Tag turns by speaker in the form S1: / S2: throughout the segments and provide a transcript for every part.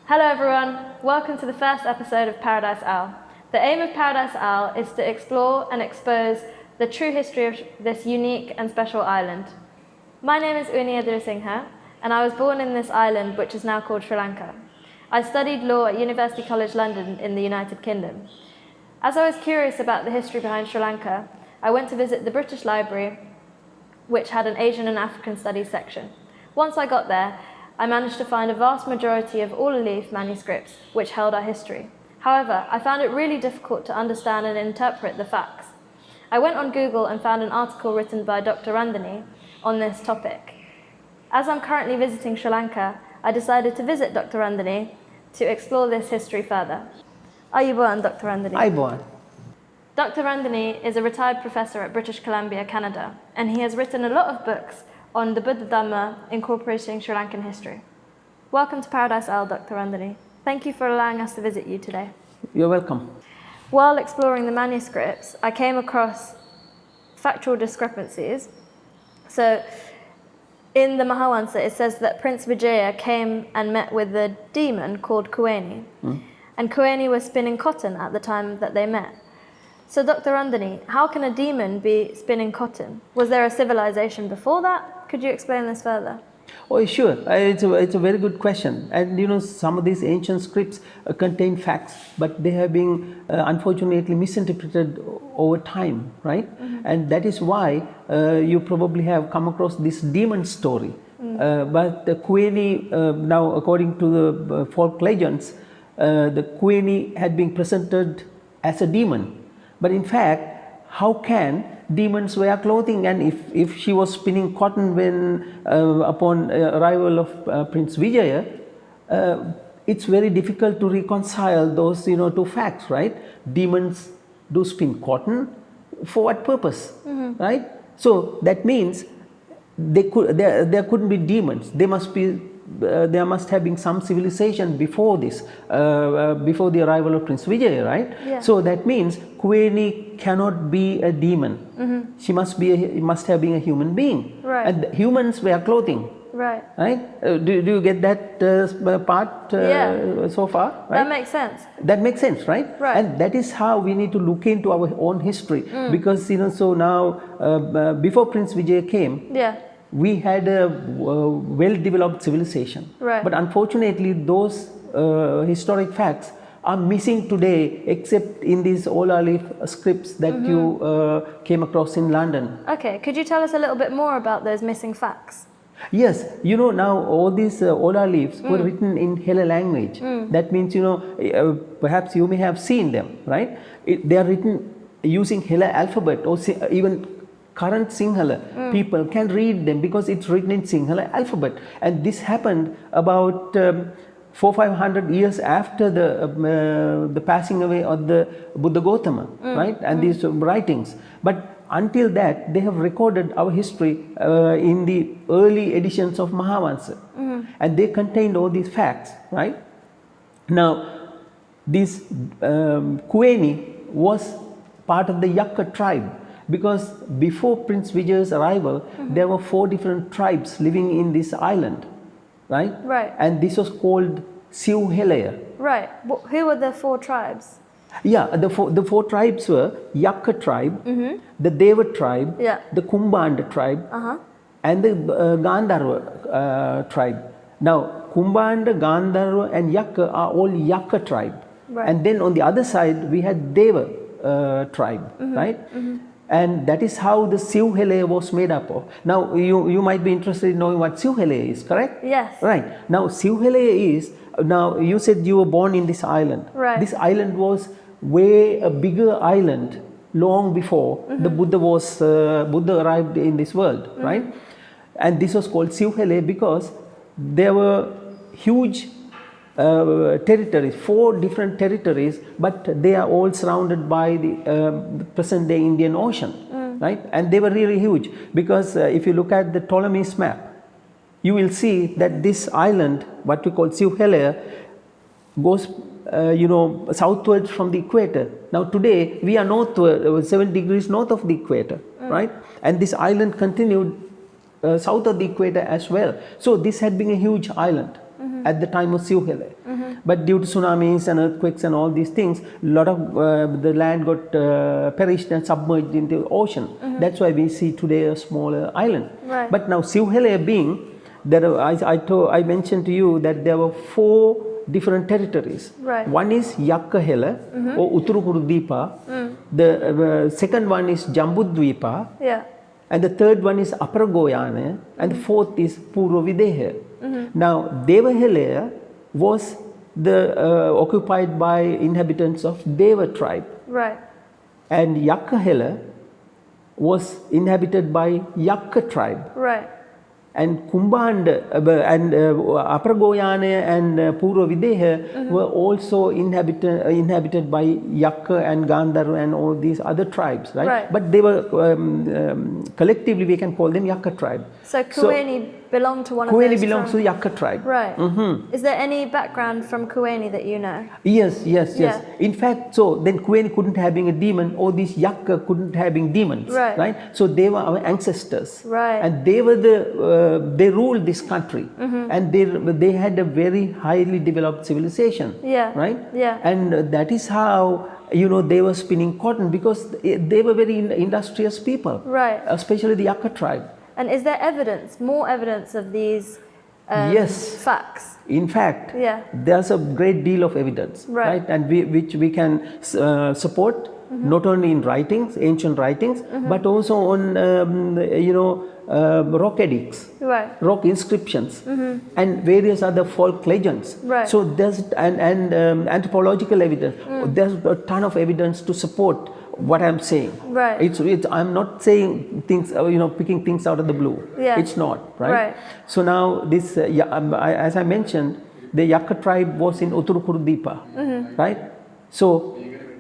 S1: Hello everyone, welcome to the first episode of Paradise Owl. The aim of Paradise Owl is to explore and expose the true history of this unique and special island. My name is Unravel and I was born in this island which is now called Sri Lanka. I studied law at University College London in the United Kingdom. As I was curious about the history behind Sri Lanka, I went to visit the British Library, which had an Asian and African Studies section. Once I got there, I managed to find a vast majority of all-leaf manuscripts which held our history. However, I found it really difficult to understand and interpret the facts. I went on Google and found an article written by Dr. Randini on this topic. As I'm currently visiting Sri Lanka, I decided to visit Dr. Randini to explore this history further. Ayubowan, Dr. Randini.
S2: Ayubowan.
S1: Dr. Randini is a retired professor at British Columbia, Canada, and he has written a lot of books on the Buddha Gothama incorporating Sri Lankan history. Welcome to Paradise Owl, Dr. Randini. Thank you for allowing us to visit you today.
S2: You're welcome.
S1: While exploring the manuscripts, I came across factual discrepancies. So, in the Mahavansa, it says that Prince Vijaya came and met with a demon called Kueni. And Kueni was spinning cotton at the time that they met. So, Dr. Randini, how can a demon be spinning cotton? Was there a civilization before that? Could you explain this further?
S2: Oh, sure. It's a very good question. And you know, some of these ancient scripts contain facts, but they have been unfortunately misinterpreted over time, right? And that is why you probably have come across this demon story. But the Kueni, now according to the folk legends, the Kueni had been presented as a demon. But in fact, how can demons wear clothing? And if she was spinning cotton when upon arrival of Prince Vijaya, it's very difficult to reconcile those two facts, right? Demons do spin cotton, for what purpose, right? So that means there couldn't be demons. There must have been some civilization before this, before the arrival of Prince Vijaya, right?
S1: Yeah.
S2: So that means Kueni cannot be a demon. She must have been a human being.
S1: Right.
S2: And humans wear clothing.
S1: Right.
S2: Right? Do you get that part so far? Right?
S1: That makes sense.
S2: That makes sense, right?
S1: Right.
S2: And that is how we need to look into our own history, because so now before Prince Vijaya came, we had a well-developed civilization.
S1: Right.
S2: But unfortunately, those historic facts are missing today, except in these Ola-leaf scripts that you came across in London.
S1: Okay, could you tell us a little bit more about those missing facts?
S2: Yes, now all these Ola leaves were written in Hela language. That means, perhaps you may have seen them, right? They are written using Hela alphabet, or even current Sinhala people can read them because it's written in Sinhala alphabet. And this happened about 400-500 years after the passing away of the Buddha Gothama, right? And these writings. But until that, they have recorded our history in the early editions of Mahavansa. And they contained all these facts, right? Now, this Kueni was part of the Yakka tribe, because before Prince Vijaya's arrival, there were 4 different tribes living in this island, right?
S1: Right.
S2: And this was called Siw Helaya.
S1: Right. Who were the 4 tribes?
S2: Yeah, the four tribes were Yakka tribe, the Deva tribe, the Kumbanda tribe, and the Gāndarva tribe. Now, Kumbanda, Gāndarva and Yakka are all Yakka tribe.
S1: Right.
S2: And then on the other side, we had Deva tribe, right? And that is how the Siw Helaya was made up of. Now, you might be interested in knowing what Siw Helaya is, correct?
S1: Yes.
S2: Right. Now, Siw Helaya is, now you said you were born in this island.
S1: Right.
S2: This island was way a bigger island long before the Buddha arrived in this world, right? And this was called Siw Helaya because there were huge territories, 4 different territories, but they are all surrounded by the present day Indian Ocean, right? And they were really huge because if you look at the Ptolemy's map, you will see that this island, what we call Siw Helaya, goes southwards from the equator. Now today we are northward, 7 degrees north of the equator, right? And this island continued south of the equator as well. So this had been a huge island. at the time of Siw Helaya. But due to tsunamis and earthquakes and all these things, a lot of the land got perished and submerged into the ocean. That's why we see today a smaller island.
S1: Right.
S2: But now Siw Helaya being, I mentioned to you that there were 4 different territories.
S1: Right.
S2: One is Yakka Hela or Utŭrŭkŭrŭdveepa. The second one is Janbŭdveepa.
S1: Yeah.
S2: And the third one is Aparagoyāna, and the fourth is Purva Videha. Now, Deva Helaya was occupied by inhabitants of Deva tribe.
S1: Right.
S2: And Yakka Hela was inhabited by Yakka tribe.
S1: Right.
S2: And Kumbanda and Aparagoyāna and Purva Videha were also inhabited by Yakka and Gāndarva and all these other tribes, right?
S1: Right.
S2: But they were collectively we can call them Yakka tribe.
S1: So Kuweni belonged to one of
S2: Kuweni
S1: those
S2: belongs to
S1: tribes?
S2: Yakka tribe.
S1: Right. Is there any background from Kuweni that you know?
S2: Yes.
S1: Yeah.
S2: In fact, so then Kuweni couldn't have been a demon, or these Yakka couldn't have been demons,
S1: Right.
S2: So they were our ancestors,
S1: Right.
S2: and they were they ruled this country, and they had a very highly developed civilization,
S1: Yeah.
S2: right?
S1: Yeah.
S2: And that is how they were spinning cotton, because they were very industrious people,
S1: Right.
S2: especially the Yakka tribe.
S1: And is there more evidence of these
S2: Yes.
S1: facts?
S2: In fact,
S1: Yeah.
S2: there's a great deal of evidence,
S1: Right.
S2: And which we can support not only in writings, ancient writings, but also on rock edicts,
S1: Right.
S2: rock inscriptions, and various other folk legends.
S1: Right.
S2: So there's and anthropological evidence. There's a ton of evidence to support what I'm saying.
S1: Right.
S2: I'm not saying things, picking things out of the blue.
S1: Yeah.
S2: It's not, right?
S1: Right.
S2: So now this, as I mentioned, the Yakka tribe was in Utŭrŭkŭrŭdveepa, right? So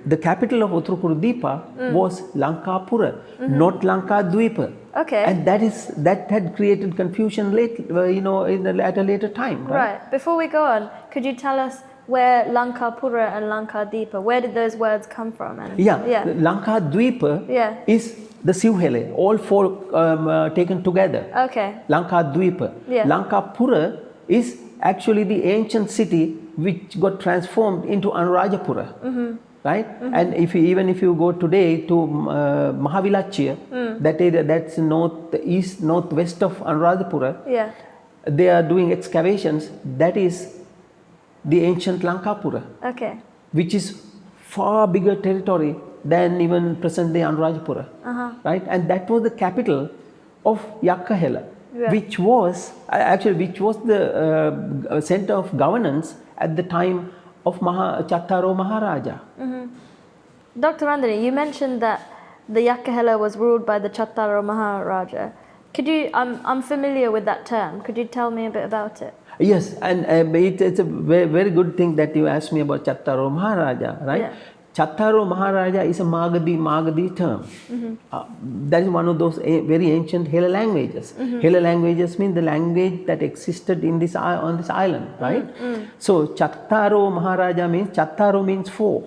S2: the capital of Utŭrŭkŭrŭdveepa was Lankapura, not Lankadweepa.
S1: Okay.
S2: And that had created confusion late, at a later time, right?
S1: Right. Before we go on, could you tell us where Lankapura and Lankadweepa, where did those words come from? And,
S2: Yeah. Lankadweepa is the Siw Helaya, all 4 taken together.
S1: Okay.
S2: Lankadweepa.
S1: Yeah.
S2: Lankapura is actually the ancient city which got transformed into Anuradhapura. Right? And if you go today to Mahavilachya, that area, that's northwest of Anuradhapura,
S1: Yeah.
S2: they are doing excavations. That is the ancient Lankapura,
S1: Okay.
S2: which is far bigger territory than even present day Anuradhapura, right? And that was the capital of Yakka Hela,
S1: Yeah.
S2: which was the center of governance at the time of Chattaro Maharaja.
S1: Dr. Randeni, you mentioned that the Yakka Hela was ruled by the Chattaro Maharaja. Could you? I'm familiar with that term. Could you tell me a bit about it?
S2: Yes, and it's a very, very good thing that you asked me about Chattaro Maharaja, right?
S1: Yeah.
S2: Chattaro Maharaja is a Magadhi term. That is one of those very ancient Hela languages. Hela languages mean the language that existed on this island, right? So Chattaro Maharaja means, Chattaro means 4,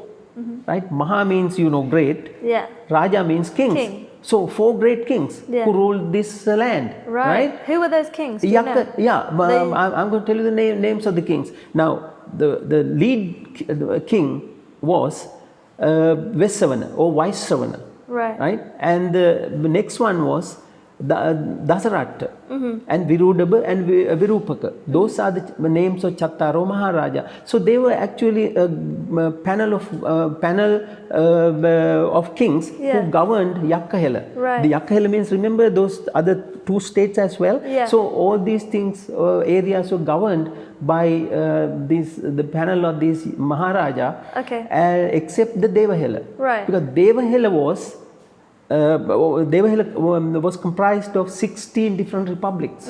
S2: right? Maha means, great.
S1: Yeah.
S2: Raja means kings.
S1: King.
S2: So 4 great kings who ruled this land, right?
S1: Who were those kings? Do you know?
S2: I'm going to tell you the names of the kings. Now, the lead king was Vesavana or Vaisravana, right? And the next one was Dasarata and Virudaba and Virupaka. Those are the names of Chattaro Maharaja. So they were actually a panel of kings who governed Yakka Hela.
S1: Right.
S2: The Yakka Hela means, remember those other 2 states as well?
S1: Yeah.
S2: So all these things, areas were governed by the panel of these Maharaja, except the Deva Hela.
S1: Right.
S2: Because Deva Hela was comprised of 16 different republics,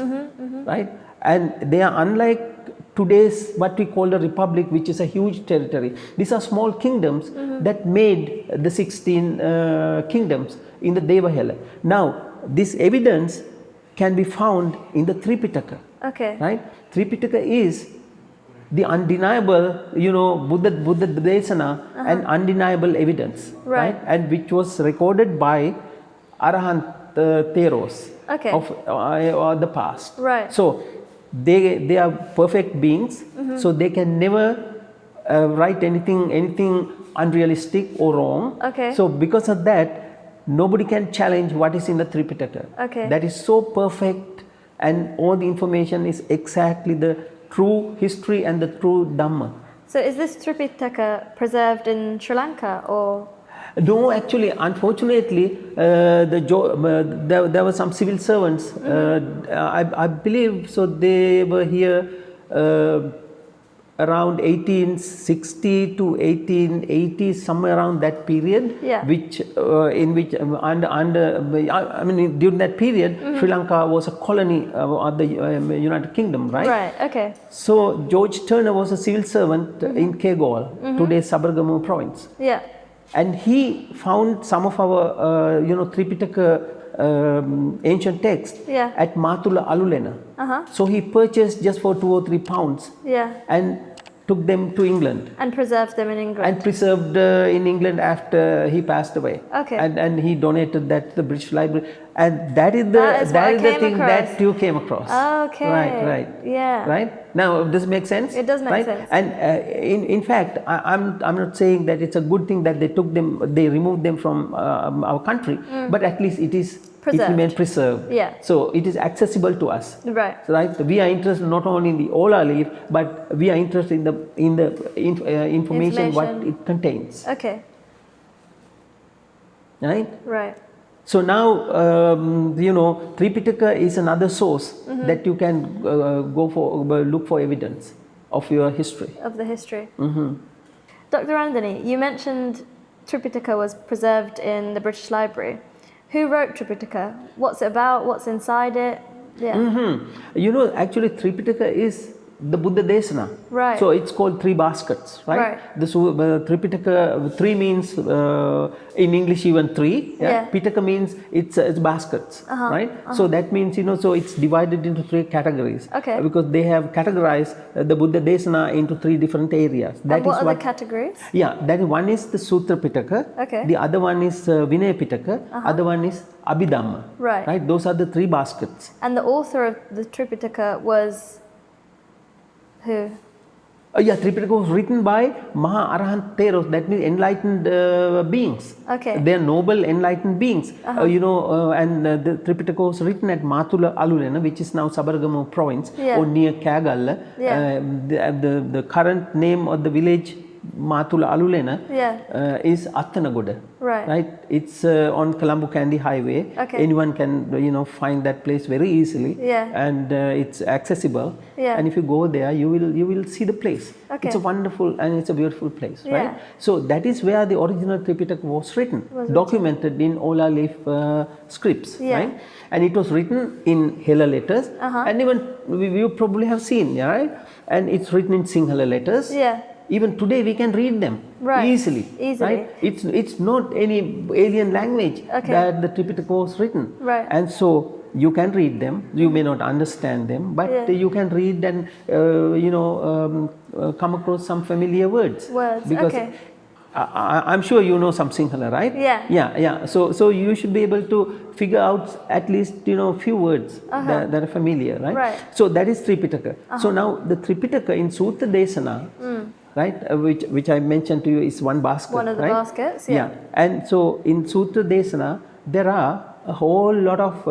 S2: right? And they are unlike today's what we call a republic, which is a huge territory. These are small kingdoms that made the 16 kingdoms in the Deva Hela. Now, this evidence can be found in the Tripitaka, right? Tripitaka is the undeniable, Buddha Desana and undeniable evidence, right? And which was recorded by Arahant Theros of the past.
S1: Right.
S2: So they are perfect beings, so they can never write anything unrealistic or wrong.
S1: Okay.
S2: So because of that, nobody can challenge what is in the Tripitaka.
S1: Okay.
S2: That is so perfect, and all the information is exactly the true history and the true Dhamma.
S1: So is this Tripitaka preserved in Sri Lanka or?
S2: No, actually, unfortunately, there were some civil servants. I believe so. They were here around 1860 to 1880, somewhere around that period.
S1: Yeah.
S2: Which during that period, Sri Lanka was a colony of the United Kingdom, right?
S1: Right. Okay.
S2: So George Turner was a civil servant in Kegol, today's Sabaragamu province.
S1: Yeah.
S2: And he found some of our, Tripitaka ancient texts at Matula Alulena. So he purchased just for 2 or 3 pounds and took them to England.
S1: And preserved them in England.
S2: And preserved in England after he passed away.
S1: Okay.
S2: And he donated that to the British Library. And that is the thing that you came across.
S1: Okay.
S2: Right.
S1: Yeah.
S2: Right? Now, does it make sense?
S1: It does make sense.
S2: And in fact, I'm not saying that it's a good thing that they removed them from our country, but at least it remains preserved.
S1: Yeah.
S2: So it is accessible to us.
S1: Right.
S2: Right. We are interested not only in the Ola leaf, but we are interested in the information what it contains.
S1: Okay.
S2: Right.
S1: Right.
S2: So now, Tripitaka is another source that you can look for evidence of your history.
S1: Of the history. Dr. Randeni, you mentioned Tripitaka was preserved in the British Library. Who wrote Tripitaka? What's it about? What's inside it? Yeah.
S2: Actually, Tripitaka is the Buddha Desana.
S1: Right.
S2: So it's called 3 baskets, right? The Tripitaka, 3 means in English even 3. Yeah. Pitaka means it's baskets, right? So that means so it's divided into 3 categories.
S1: Okay.
S2: Because they have categorized the Buddha Desana into 3 different areas.
S1: That and what are the categories?
S2: Yeah, that one is the Sutra Pitaka.
S1: Okay.
S2: The other one is Vinaya Pitaka. Other one is Abhidhamma.
S1: Right.
S2: Right. Those are the 3 baskets.
S1: And the author of the Tripitaka was who?
S2: Tripitaka was written by Maha Arahant Theros, that means enlightened beings.
S1: Okay.
S2: They are noble enlightened beings. And the Tripitaka was written at Matula Alulena, which is now Sabaragamu province, or near Kagalla. The current name of the village Matula Alulena is Attanagoda. Right. It's on Colombo Kandy Highway.
S1: Okay.
S2: Anyone can find that place very easily. And it's accessible. And if you go there, you will see the place.
S1: Okay.
S2: It's a wonderful and it's a beautiful place, right? So that is where the original Tripitaka was written, documented in Ola leaf scripts, right? And it was written in Hela letters, and even you probably have seen, right? And it's written in Sinhala letters. Even today we can read them easily. Right? It's not any alien language that the Tripitaka was written. And so you can read them. You may not understand them, but you can read and come across some familiar words. Because I'm sure you know some Sinhala, right? Yeah. So you should be able to figure out at least few words that are familiar, right? So that is Tripitaka. So now the Tripitaka in Sutta Desana, right, which I mentioned to you is 1 basket.
S1: One of the baskets,
S2: And so in Sutra Desana, there are a whole lot of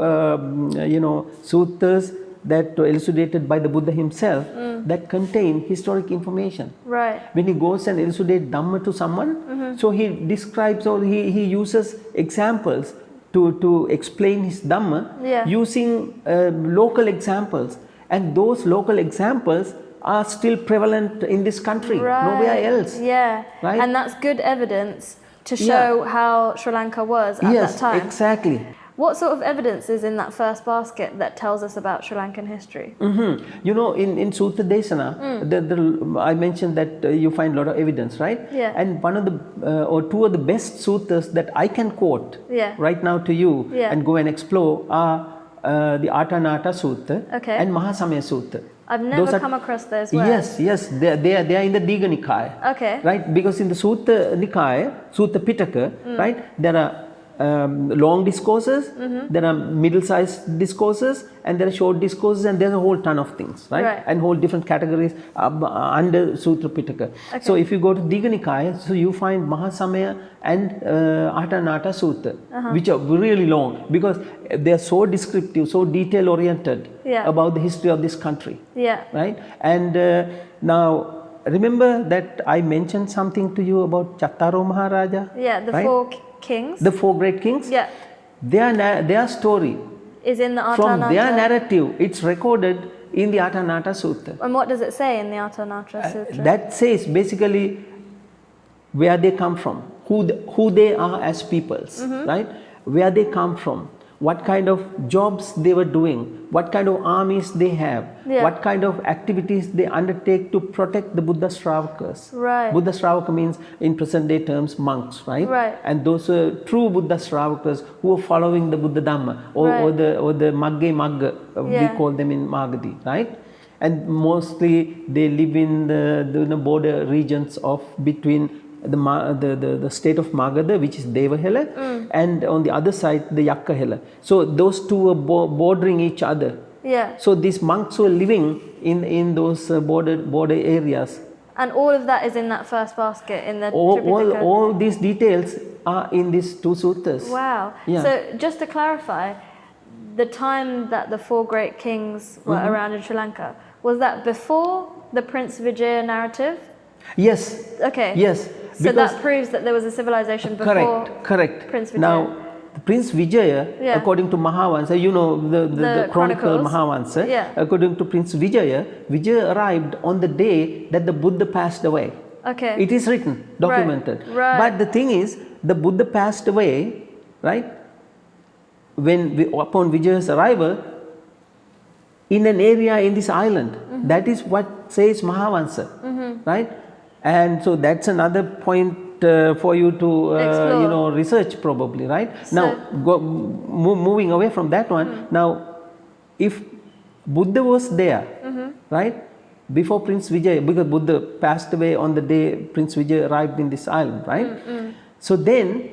S2: suttas that were elucidated by the Buddha himself that contain historic information. When he goes and elucidates Dhamma to someone, so he describes or he uses examples to explain his Dhamma using local examples, and those local examples are still prevalent in this country, nowhere else. Right?
S1: And that's good evidence to show how Sri Lanka was at that time.
S2: Yes, exactly.
S1: What sort of evidence is in that first basket that tells us about Sri Lankan history?
S2: In Sutta Desana, I mentioned that you find a lot of evidence, right? And one of the or 2 of the best suttas that I can quote right now to you and go and explore are the Atanata Sutta and Mahasamaya Sutta.
S1: I've never come across those words.
S2: Yes, they are in the Diga Nikaya. Right, because in the Sutta Nikaya, Sutta Pitaka, right, there are long discourses, there are middle-sized discourses, and there are short discourses, and there's a whole ton of things, right? And whole different categories under Tripitaka. So if you go to Digha Nikaya, so you find Mahasamaya and Atanata Sutta, which are really long because they are so descriptive, so detail-oriented about the history of this country, right? And now, remember that I mentioned something to you about Chattaro Maharaja?
S1: Yeah, the 4 kings.
S2: The 4 great kings?
S1: Yeah.
S2: Their story
S1: is in the Atanata.
S2: From their narrative, it's recorded in the Atanata Sutta.
S1: And what does it say in the Atanata Sutta?
S2: That says basically where they come from, who they are as peoples, right? Where they come from, what kind of jobs they were doing, what kind of armies they have, what kind of activities they undertake to protect the Buddha Shravakas.
S1: Right.
S2: Buddha Shravaka means in present day terms monks, right?
S1: Right.
S2: And those true Buddha Shravakas who are following the Buddha Dhamma or the Magge Magga, we call them in Magadhi, right? And mostly they live in the border regions of between the state of Magadha, which is Deva Hela, and on the other side the Yakka Hela. So those two are bordering each other.
S1: Yeah.
S2: So these monks were living in those border areas.
S1: And all of that is in that first basket in the Tripitaka.
S2: All these details are in these 2 suttas.
S1: Wow.
S2: Yeah.
S1: So just to clarify, the time that the 4 great kings were around in Sri Lanka, was that before the Prince Vijaya narrative?
S2: Yes.
S1: Okay.
S2: Yes.
S1: So that proves that there was a civilization before
S2: correct.
S1: Prince Vijaya.
S2: Now, Prince Vijaya, according to Mahavansa, you know the Chronicle Mahavansa, according to Prince Vijaya, Vijaya arrived on the day that the Buddha passed away.
S1: Okay.
S2: It is written, documented.
S1: Right.
S2: But the thing is, the Buddha passed away, right? Upon Vijaya's arrival, in an area in this island. That is what says Mahavansa, right? And so that's another point for you to research probably, right? So now moving away from that one, now if Buddha was there, right, before Prince Vijaya, because Buddha passed away on the day Prince Vijaya arrived in this island, right? So then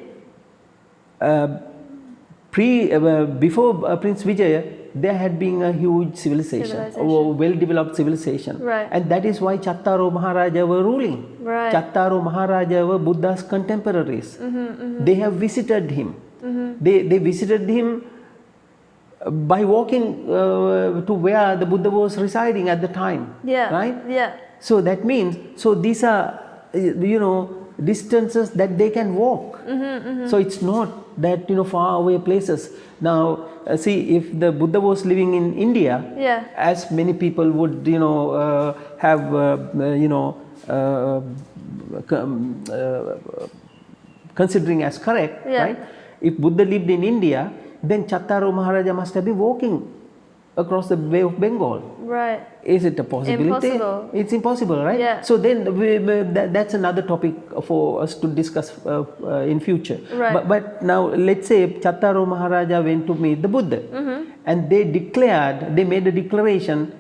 S2: before Prince Vijaya, there had been a huge civilization. A well-developed civilization.
S1: Right.
S2: And that is why Chattaro Maharaja were ruling.
S1: Right.
S2: Chattaro Maharaja were Buddha's contemporaries. They have visited him. They visited him by walking to where the Buddha was residing at the time. Right?
S1: Yeah.
S2: So that means, so these are, distances that they can walk. So it's not that far away places. Now see, if the Buddha was living in India, as many people would have considering as correct, right? If Buddha lived in India, then Chattaro Maharaja must have been walking across the Bay of Bengal.
S1: Right.
S2: Is it a possibility?
S1: Impossible.
S2: It's impossible, right?
S1: Yeah.
S2: So then that's another topic for us to discuss in future.
S1: Right.
S2: But now let's say Chattaro Maharaja went to meet the Buddha, and they made a declaration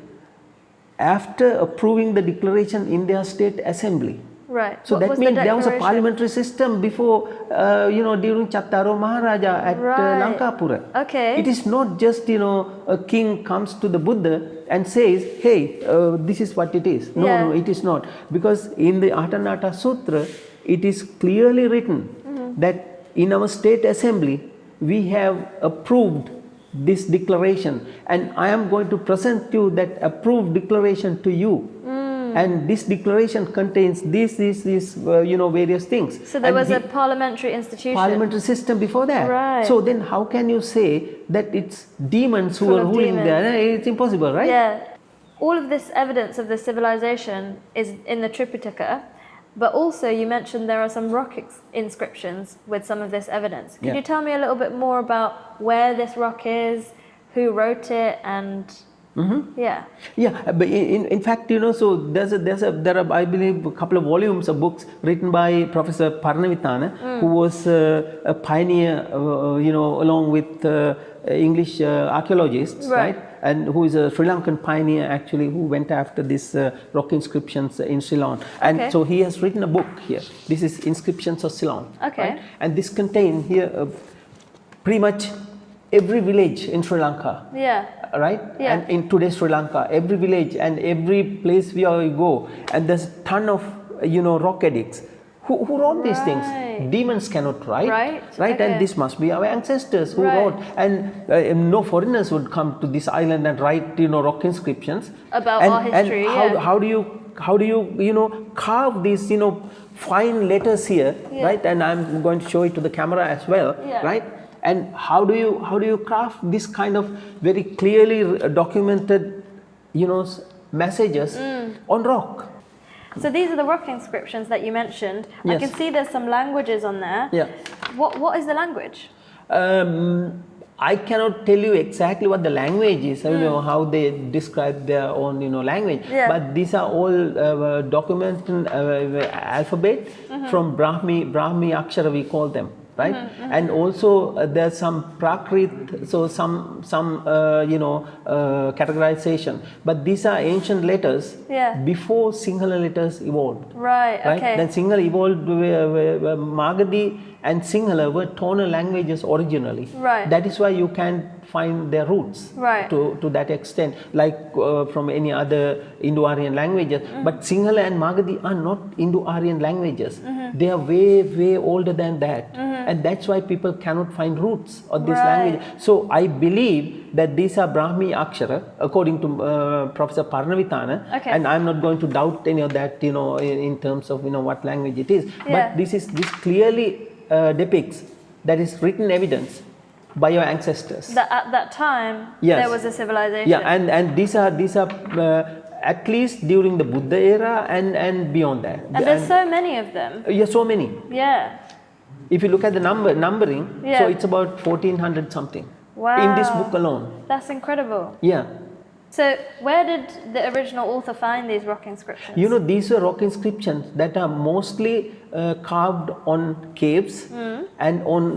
S2: after approving the declaration in their state assembly.
S1: Right.
S2: So that means there was a parliamentary system before, during Chattaro Maharaja at Lankapura.
S1: Okay.
S2: It is not just, a king comes to the Buddha and says, hey, this is what it is. No, it is not. Because in the Atanata Sutra, it is clearly written that in our state assembly, we have approved this declaration. And I am going to present you that approved declaration to you. And this declaration contains these various things.
S1: So there was a parliamentary institution.
S2: Parliamentary system before that.
S1: Right.
S2: So then how can you say that it's demons who are ruling there? It's impossible, right?
S1: Yeah. All of this evidence of the civilization is in the Tripitaka, but also you mentioned there are some rock inscriptions with some of this evidence. Could you tell me a little bit more about where this rock is, who wrote it, and... but in fact, so there are, I believe, a couple of volumes of books written by Professor Parnavitana, who was a pioneer, along with English archaeologists, right? And who is a Sri Lankan pioneer actually, who went after these rock inscriptions in Ceylon. And so he has written a book here. This is Inscriptions of Ceylon. Okay.
S2: Right? And this contains here pretty much every village in Sri Lanka.
S1: Yeah.
S2: Right?
S1: Yeah.
S2: And in today's Sri Lanka, every village and every place where we go, and there's a ton of rock addicts. Who wrote these things? Demons cannot write.
S1: Right.
S2: Right?
S1: Okay.
S2: And this must be our ancestors who wrote. And no foreigners would come to this island and write rock inscriptions
S1: about our history.
S2: And how do you carve these fine letters here, right? And I'm going to show it to the camera as well, right? And how do you craft this kind of very clearly documented messages on rock?
S1: So these are the rock inscriptions that you mentioned.
S2: Yes.
S1: I can see there's some languages on there.
S2: Yeah.
S1: What is the language?
S2: I cannot tell you exactly what the language is, how they describe their own language, but these are all documented alphabet from Brahmi Akshara, we call them. Right, and also there's some Prakrit, so some categorization. But these are ancient letters before Sinhala letters evolved.
S1: Right. Okay.
S2: Then Sinhala evolved. Magadhi and Sinhala were tonal languages originally.
S1: Right.
S2: That is why you can find their roots.
S1: Right.
S2: To that extent, like from any other Indo-Aryan languages. But Sinhala and Magadhi are not Indo-Aryan languages. They are way older than that. And that's why people cannot find roots of this language. So I believe that these are Brahmi Akshara, according to Professor Parnavitana.
S1: Okay.
S2: And I'm not going to doubt any of that, in terms of what language it is. But this clearly depicts that is written evidence by your ancestors.
S1: That at that time there was a civilization.
S2: Yeah, and these are at least during the Buddha era and beyond that.
S1: And there's so many of them.
S2: Yeah, so many.
S1: Yeah.
S2: If you look at the numbering, so it's about 1400 something.
S1: Wow.
S2: In this book alone.
S1: That's incredible.
S2: Yeah.
S1: So where did the original author find these rock inscriptions?
S2: These are rock inscriptions that are mostly carved on caves and on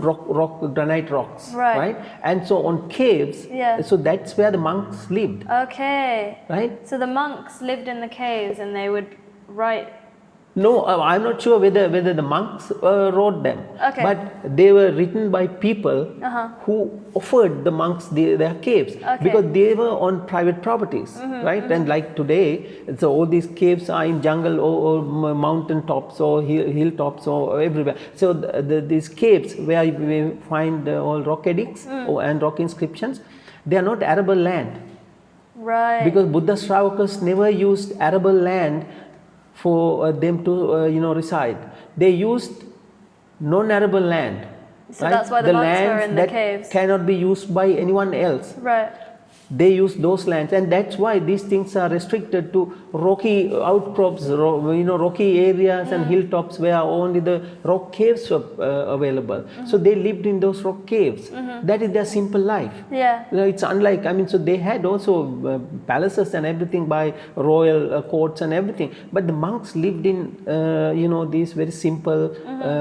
S2: granite rocks.
S1: Right.
S2: And so on caves, so that's where the monks lived.
S1: Okay.
S2: Right.
S1: So the monks lived in the caves and they would write.
S2: No, I'm not sure whether the monks wrote them.
S1: Okay.
S2: But they were written by people who offered the monks their caves because they were on private properties, right? And like today, so all these caves are in jungle or mountain tops or hilltops or everywhere. So these caves where we find all rock addicts and rock inscriptions, they are not arable land.
S1: Right.
S2: Because Buddha Shravakas never used arable land for them to reside. They used non-arable land.
S1: So that's why the monks were in the caves.
S2: Cannot be used by anyone else.
S1: Right.
S2: They use those lands, and that's why these things are restricted to rocky outcrops, rocky areas and hilltops where only the rock caves were available. So they lived in those rock caves. That is their simple life.
S1: Yeah.
S2: It's unlike, so they had also palaces and everything by royal courts and everything. But the monks lived in, these very simple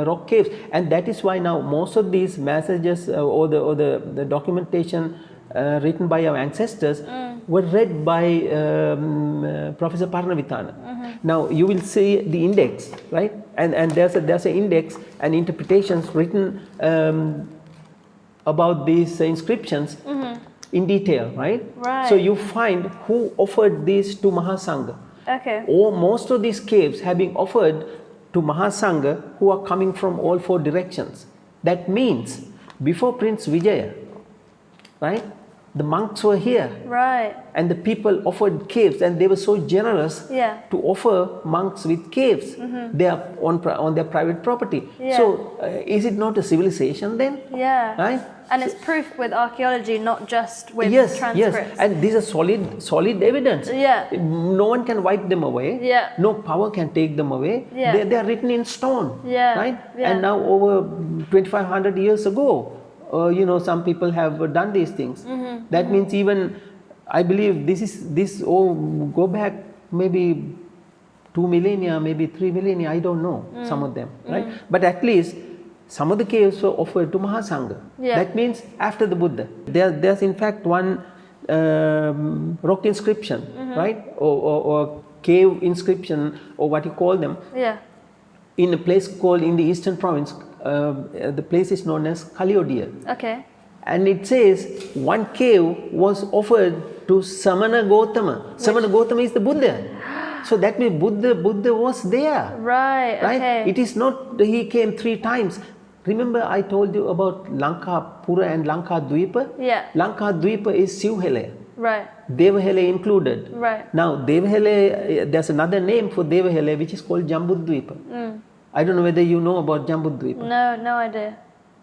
S2: rock caves, and that is why now most of these messages or the documentation written by our ancestors were read by Professor Parnavitana. Now you will see the index, right? And there's an index and interpretations written about these inscriptions in detail, right?
S1: Right.
S2: So you find who offered these to Mahasangha.
S1: Okay.
S2: Or most of these caves have been offered to Mahasangha who are coming from all four directions. That means before Prince Vijaya, right? The monks were here.
S1: Right.
S2: And the people offered caves, and they were so generous to offer monks with caves. They are on their private property.
S1: Yeah.
S2: So is it not a civilization then?
S1: Yeah.
S2: Right?
S1: And it's proof with archaeology, not just with transcripts.
S2: Yes, and these are solid evidence.
S1: Yeah.
S2: No one can wipe them away.
S1: Yeah.
S2: No power can take them away.
S1: Yeah.
S2: They are written in stone.
S1: Yeah.
S2: Right?
S1: Yeah.
S2: And now over 2500 years ago, some people have done these things. That means even, I believe go back maybe 2 millennia, maybe 3 millennia, I don't know, some of them, right? But at least some of the caves were offered to Mahasangha.
S1: Yeah.
S2: That means after the Buddha. There's in fact one rock inscription, right? Or cave inscription, or what you call them.
S1: Yeah.
S2: In a place called, in the eastern province, the place is known as Kaliodiya.
S1: Okay.
S2: And it says one cave was offered to Samana Gothama. Samana Gothama is the Buddha. So that means Buddha was there.
S1: Right, okay.
S2: It is not he came 3 times. Remember I told you about Lanka Pura and Lanka Dweepa?
S1: Yeah.
S2: Lanka Dweepa is Siw Helaya.
S1: Right.
S2: Deva Helaya included.
S1: Right.
S2: Now Deva Helaya, there's another name for Deva Helaya which is called Janbŭdveepa. I don't know whether you know about Janbŭdveepa.
S1: No idea.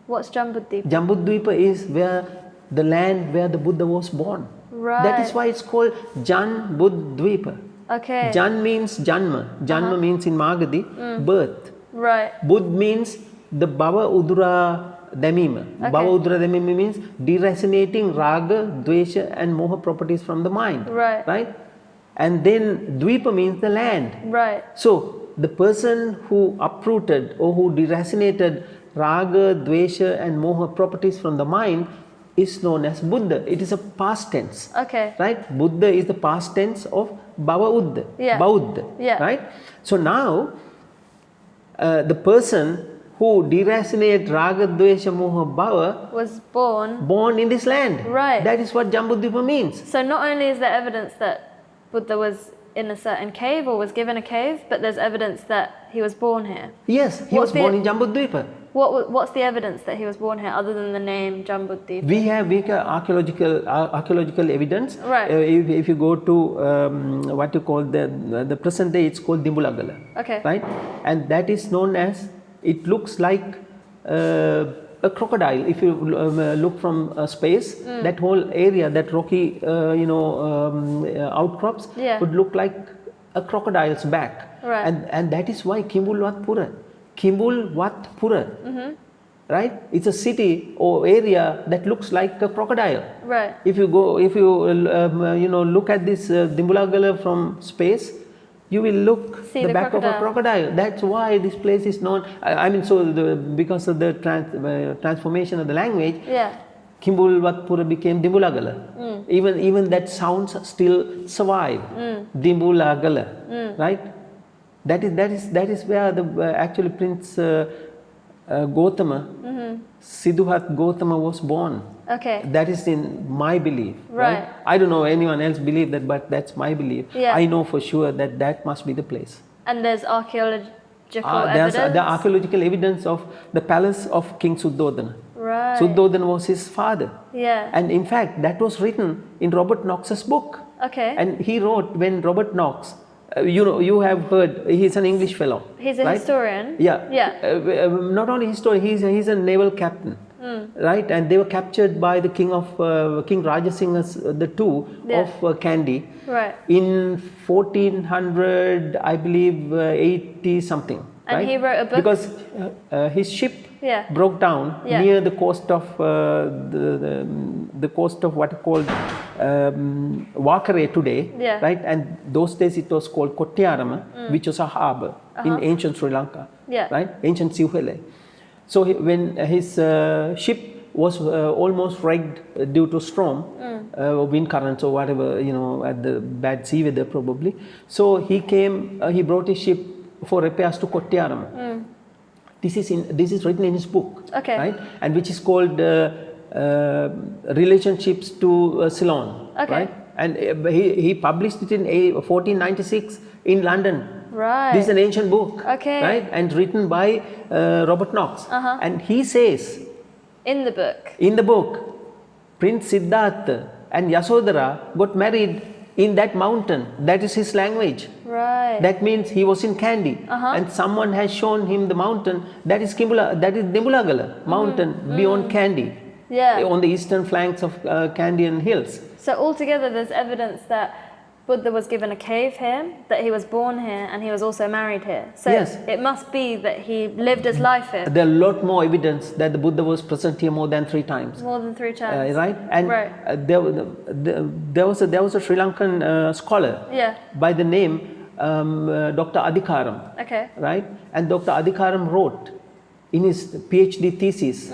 S1: What's Janbŭdveepa?
S2: Janbŭdveepa is where the land where the Buddha was born.
S1: Right.
S2: That is why it's called Janbŭdveepa.
S1: Okay.
S2: Jan means Janma. Janma means in Magadhi, birth.
S1: Right.
S2: Bud means the Bhava Udura Damima.
S1: Okay.
S2: Bhava Udura Damima means deracinating Raga, Dvesha and Moha properties from the mind.
S1: Right.
S2: And then Dweepa means the land.
S1: Right.
S2: So the person who uprooted or who deracinated Raga, Dvesha and Moha properties from the mind is known as Buddha. It is a past tense.
S1: Okay.
S2: Right? Buddha is the past tense of Bhava Uddha.
S1: Yeah.
S2: Bauddha.
S1: Yeah.
S2: Right? So now the person who deracinate Raga, Dvesha, Moha, Bhava
S1: Was born.
S2: born in this land.
S1: Right.
S2: That is what Janbŭdveepa means.
S1: So not only is there evidence that Buddha was in a certain cave or was given a cave, but there's evidence that he was born here.
S2: Yes, he
S1: What's
S2: was born in Janbŭdveepa.
S1: What's the evidence that he was born here other than the name Janbŭdveepa?
S2: We have archaeological evidence.
S1: Right.
S2: If you go to what you call the present day, it's called Dimbulagala.
S1: Okay.
S2: Right, and that is known as. It looks like a crocodile. If you look from space, that whole area, that rocky, outcrops would look like a crocodile's back.
S1: Right.
S2: And that is why Kimbulwatpura. Right? It's a city or area that looks like a crocodile.
S1: Right.
S2: If you look at this Dimbulagala from space, you will look
S1: See
S2: the
S1: the
S2: back
S1: crocodile.
S2: of a crocodile. That's why this place is known. Because of the transformation of the language, Kimbulwatpura became Dimbulagala. Even that sounds still survive. Dimbulagala, right? That is where the actually Prince Gothama, Siddhartha Gothama was born.
S1: Okay.
S2: That is in my belief.
S1: Right.
S2: I don't know anyone else believe that, but that's my belief.
S1: Yeah.
S2: I know for sure that must be the place.
S1: And there's archaeological
S2: There's
S1: evidence?
S2: the archaeological evidence of the palace of King Suddhodana.
S1: Right.
S2: Suddhodana was his father.
S1: Yeah.
S2: And in fact, that was written in Robert Knox's book.
S1: Okay.
S2: And he wrote when Robert Knox, you have heard, he's an English fellow.
S1: He's a historian?
S2: Yeah.
S1: Yeah.
S2: Not only historian, he's a naval captain. Right, and they were captured by the king Rajasingha's the two of Kandy in 1400, I believe 80 something.
S1: And
S2: right?
S1: he wrote a book
S2: because his ship broke down near the coast of the coast of what is called Wakare today, right? And those days it was called Kottayarama, which was a harbour in ancient Sri Lanka, right? Ancient Siw Helaya. So when his ship was almost wrecked due to storm, wind currents or whatever, at the bad sea weather probably. So he came, he brought his ship for repairs to Kottayarama. This is written in his book, right? And which is called Relationships to Ceylon, right? And he published it in 1496 in London.
S1: Right.
S2: This is an ancient book,
S1: right?
S2: And written by Robert Knox. And he says
S1: in the book,
S2: Prince Siddhartha and Yasodhara got married in that mountain. That is his language.
S1: Right.
S2: That means he was in Kandy, and someone has shown him the mountain. That is Dimbulagala mountain beyond Kandy, on the eastern flanks of Kandian hills.
S1: So altogether, there's evidence that Buddha was given a cave here, that he was born here, and he was also married here. So it must be that he lived his life here.
S2: There are a lot more evidence that the Buddha was present here more than 3 times.
S1: More than 3 times.
S2: Right? And there was a Sri Lankan scholar by the name Dr. Adhikaram.
S1: Okay.
S2: Right? And Dr. Adhikaram wrote in his PhD thesis,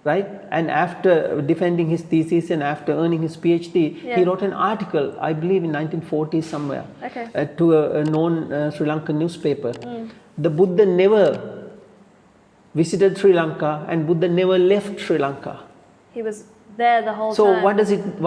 S2: right? And after defending his thesis and after earning his PhD, he wrote an article, I believe in 1940 somewhere, to a known Sri Lankan newspaper. The Buddha never visited Sri Lanka and Buddha never left Sri Lanka.
S1: He was there the whole time.
S2: So what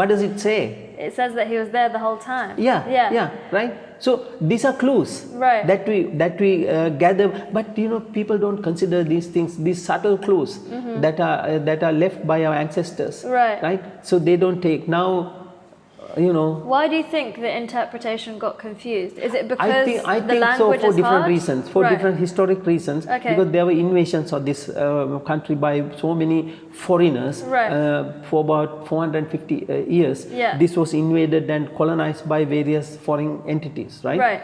S2: does it say?
S1: It says that he was there the whole time.
S2: Yeah, right. So these are clues that we gather, but people don't consider these things, these subtle clues that are left by our ancestors, right? So they don't take now.
S1: Why do you think the interpretation got confused? Is it because
S2: I
S1: the
S2: think
S1: language
S2: so, for
S1: is
S2: different
S1: hard?
S2: reasons, for different historic reasons, because there were invasions of this country by so many foreigners for about 450 years. This was invaded and colonized by various foreign entities, right?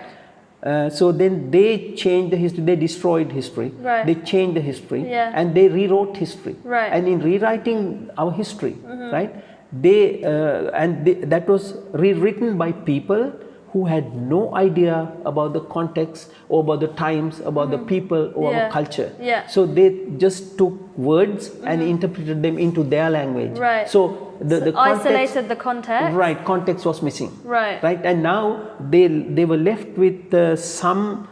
S2: So then they changed the history, they destroyed history, they changed the history, and they rewrote history. And in rewriting our history, right, that was rewritten by people who had no idea about the context or about the times, about the people or our culture. So they just took words and interpreted them into their language. So the context,
S1: isolated the context.
S2: Context was missing. Right, and now they were left with some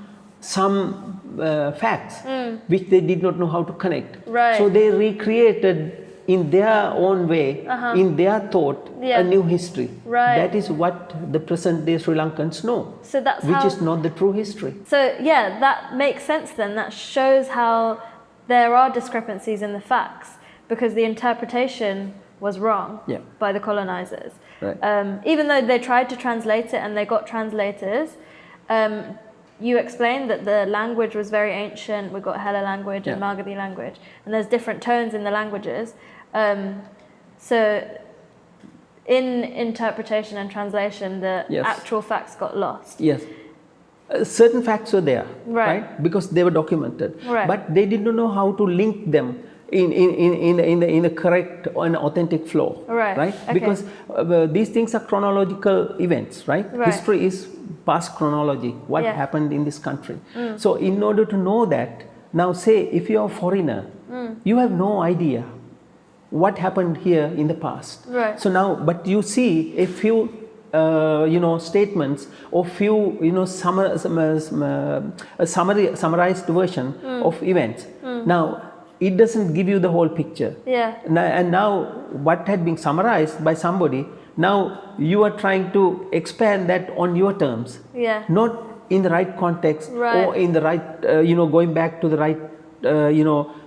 S2: facts which they did not know how to connect. So they recreated in their own way, in their thought, a new history. That is what the present day Sri Lankans know,
S1: so that's
S2: which is not the true history.
S1: So yeah, that makes sense then. That shows how there are discrepancies in the facts because the interpretation was wrong by the colonizers. Even though they tried to translate it and they got translators, you explained that the language was very ancient. We've got Hela language and Magadhi language, and there's different tones in the languages. So in interpretation and translation, the actual facts got lost.
S2: Certain facts were there, right? Because they were documented, but they did not know how to link them in the correct and authentic flow, right? Because these things are chronological events, right? History is past chronology, what happened in this country. So in order to know that, now say if you're a foreigner, you have no idea what happened here in the past. So now, but you see a few statements or few summarized version of events. Now it doesn't give you the whole picture. And now what had been summarized by somebody, now you are trying to expand that on your terms, not in the right context or in the right going back to the right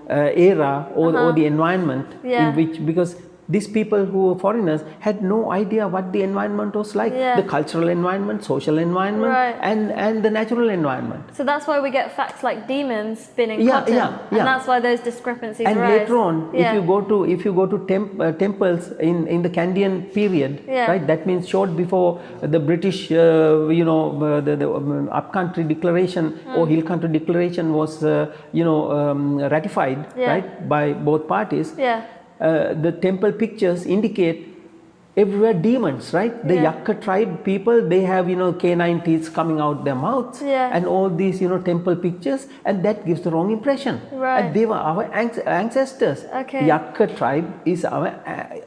S2: era or the environment in which, because these people who were foreigners had no idea what the environment was like, the cultural environment, social environment, and the natural environment.
S1: So that's why we get facts like demons spinning cotton, and that's why those discrepancies
S2: and
S1: arise.
S2: Later on, if you go to temples in the Kandyan period, right, that means short before the British the upcountry declaration or hill country declaration was ratified, right, by both parties. The temple pictures indicate everywhere demons, right? The Yakka tribe people, they have canine teeth coming out their mouths, and all these temple pictures, and that gives the wrong impression. And they were our ancestors. Yakka tribe is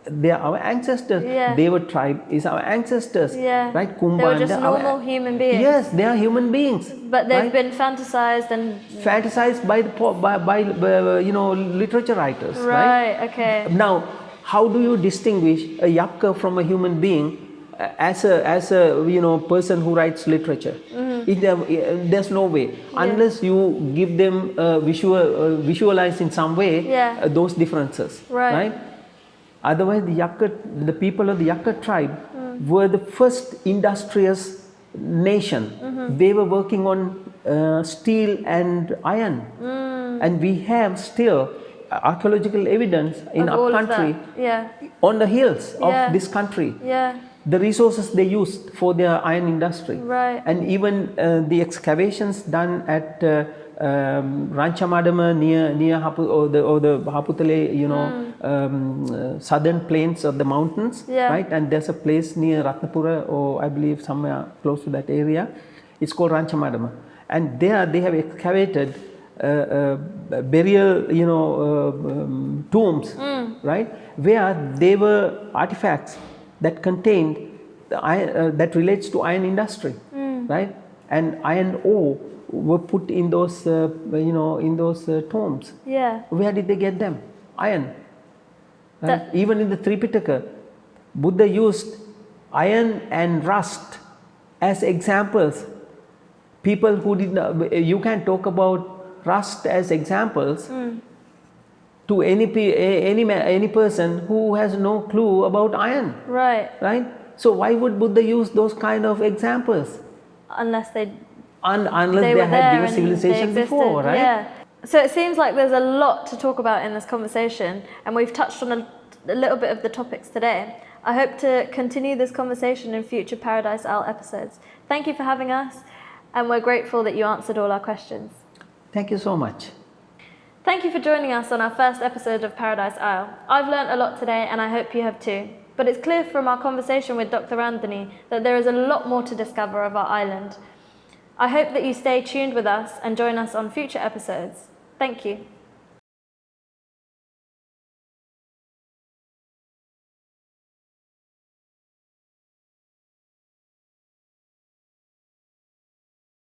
S2: they are our ancestors. Deva tribe is our ancestors, right? Kumbanda,
S1: they were just normal human beings.
S2: Yes, they are human beings.
S1: But they've been fantasized
S2: by literature writers, right? Now, how do you distinguish a Yakka from a human being as a person who writes literature? There's no way, unless you give them visualize in some way those differences, right? Otherwise, the people of the Yakka tribe were the first industrious nation. They were working on steel and iron, and we have still archaeological evidence in our country, on the hills of this country, the resources they used for their iron industry, and even the excavations done at Ranchamadama near the Haputale, southern plains of the mountains, right? And there's a place near Ratnapura, or I believe somewhere close to that area. It's called Ranchamadama, and there they have excavated burial, tombs, right, where there were artifacts that contained the iron, that relates to iron industry, right, and iron ore were put in those, tombs. Where did they get them? Iron. Right? Even in the Tripitaka, Buddha used iron and rust as examples. People who did not, you can talk about rust as examples to any person who has no clue about iron.
S1: Right.
S2: Right? So why would Buddha use those kind of examples?
S1: Unless they
S2: Unless
S1: they
S2: they
S1: were
S2: had
S1: there
S2: been a
S1: and
S2: civilization
S1: they
S2: before,
S1: existed,
S2: right?
S1: Yeah. So it seems like there's a lot to talk about in this conversation, and we've touched on a little bit of the topics today. I hope to continue this conversation in future Paradise Owl episodes. Thank you for having us, and we're grateful that you answered all our questions.
S2: Thank you so much.
S1: Thank you for joining us on our first episode of Paradise Isle. I've learnt a lot today, and I hope you have too. But it's clear from our conversation with Dr. Randeni that there is a lot more to discover of our island. I hope that you stay tuned with us and join us on future episodes. Thank you.